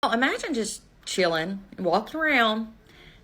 Well, imagine just chilling, walking around,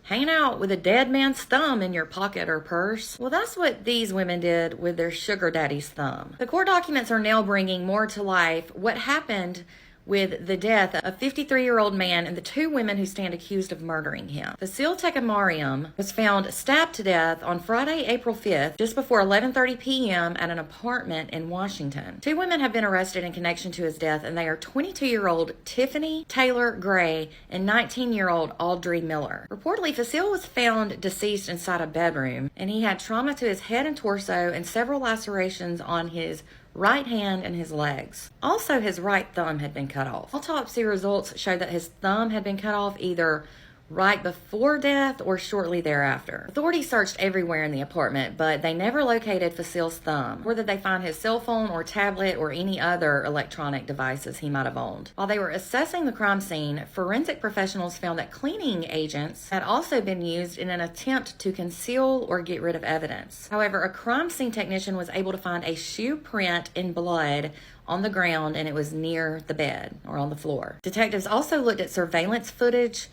hanging out with a dead man's thumb in your pocket or purse. Well, that's what these women did with their sugar daddy's thumb. The court documents are now bringing more to life what happened with the death of a 53-year-old man and the two women who stand accused of murdering him. Fasil Tekamariam was found stabbed to death on Friday, April 5th, just before 11:30 p.m. at an apartment in Washington. Two women have been arrested in connection to his death, and they are 22-year-old Tiffany Taylor Gray and 19-year-old Audrey Miller. Reportedly, Fasil was found deceased inside a bedroom, and he had trauma to his head and torso and several lacerations on his right hand and his legs. Also, his right thumb had been cut off. Autopsy results showed that his thumb had been cut off either right before death or shortly thereafter. Authorities searched everywhere in the apartment, but they never located Fasil's thumb, nor did they find his cell phone or tablet or any other electronic devices he might have owned. While they were assessing the crime scene, forensic professionals found that cleaning agents had also been used in an attempt to conceal or get rid of evidence. However, a crime scene technician was able to find a shoe print in blood on the ground, and it was near the bed or on the floor. Detectives also looked at surveillance footage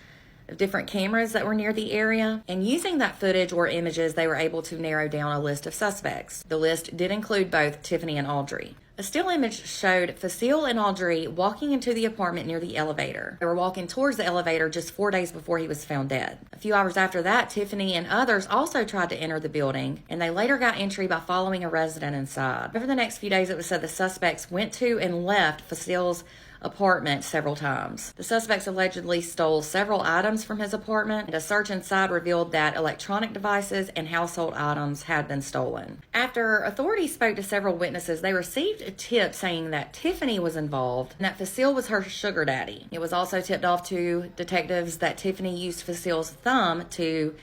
of different cameras that were near the area, and using that footage or images, they were able to narrow down a list of suspects. The list did include both Tiffany and Audrey. A still image showed Fasil and Audrey walking into the apartment near the elevator. They were walking towards the elevator just 4 days before he was found dead. A few hours after that, Tiffany and others also tried to enter the building, and they later got entry by following a resident inside. Over the next few days, it was said the suspects went to and left Fasil's apartment several times. The suspects allegedly stole several items from his apartment, and a search inside revealed that electronic devices and household items had been stolen. After authorities spoke to several witnesses, they received a tip saying that Tiffany was involved and that Fasil was her sugar daddy. It was also tipped off to detectives that Tiffany used Fasil's thumb to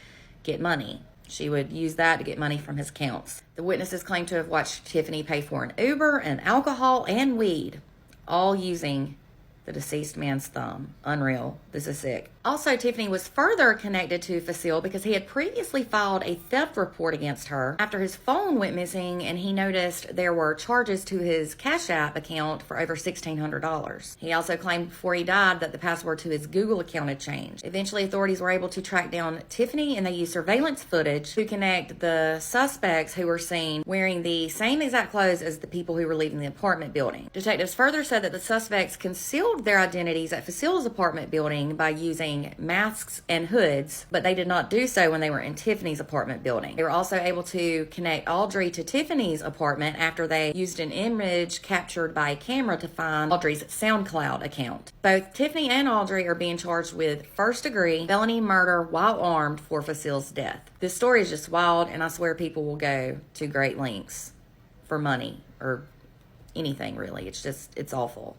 get money. She would use that to get money from his accounts. The witnesses claimed to have watched Tiffany pay for an Uber and alcohol and weed, all using the deceased man's thumb. Unreal. This is sick. Also, Tiffany was further connected to Fasil because he had previously filed a theft report against her after his phone went missing, and he noticed there were charges to his Cash App account for over $1,600. He also claimed before he died that the password to his Google account had changed. Eventually, authorities were able to track down Tiffany, and they used surveillance footage to connect the suspects who were seen wearing the same exact clothes as the people who were leaving the apartment building. Detectives further said that the suspects concealed their identities at Fasil's apartment building by using masks and hoods, but they did not do so when they were in Tiffany's apartment building. They were also able to connect Audrey to Tiffany's apartment after they used an image captured by a camera to find Audrey's SoundCloud account. Both Tiffany and Audrey are being charged with first-degree felony murder while armed for Fasil's death. This story is just wild, and I swear people will go to great lengths for money or anything, really. It's awful.